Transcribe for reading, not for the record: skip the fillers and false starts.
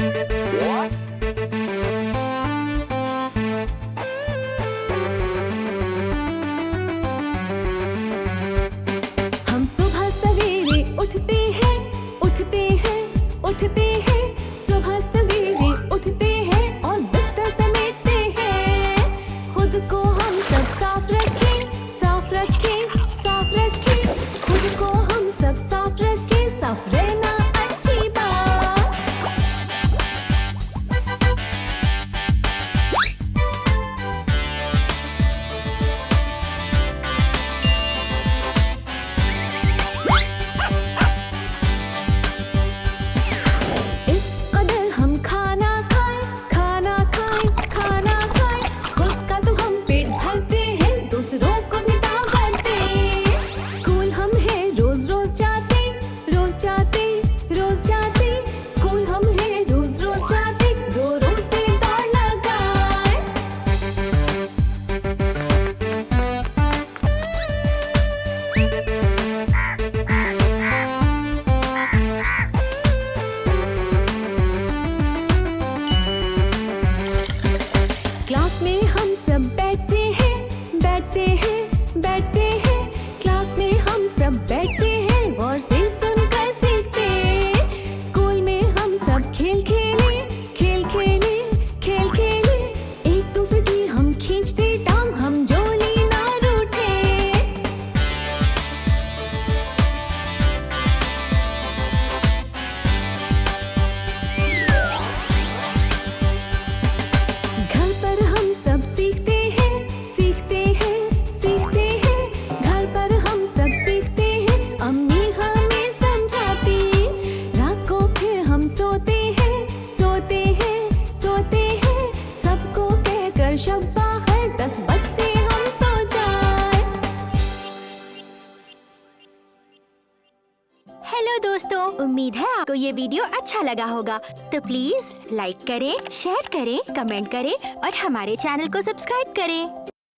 हम सुबह सवेरे उठते हैं, उठते हैं, उठते हैं। सुबह सवेरे उठते हैं और बिस्तर समेटते हैं। खुद को हम सब साफ रखें, साफ रखें, साफ रखें। खुद को हम सब साफ रखें, साफ रहना अच्छी बात। इस कदर हम खाना खाएं, खाना खाएं, खाना खाएं। खुद का तो हम पेट भरते हैं, दूसरों को भी दावत दें। स्कूल हम है रोज रोज जाते, रोज जाते, रोज जाते। स्कूल हम है रोज रोज जाते, जोरों से दौड़ लगाएं। क्लास में हम सब बैठते हैं, बैठते हैं, बैठते हैं। क्लास में हम सब बैठते हैं, गौर से सुनकर सीखते। स्कूल में हम सब खेल खेले, खेल खेले, खेल खेले। एक दूसरे की हम खींचते टांग, हम जोली ना रूठे। घर पर हम सब सीखते हैं, सीखते हैं, सीखते हैं। घर पर हम सब सीखते हैं, अम्मी हमें समझाती। रात को फिर हम सोते हैं, सोते हैं, सोते हैं। सबको कहकर शब्बा खैर, 10 बजते हम सो जाए। हेलो दोस्तों, उम्मीद है आपको ये वीडियो अच्छा लगा होगा। तो प्लीज लाइक करें, शेयर करें, कमेंट करें और हमारे चैनल को सब्सक्राइब करें।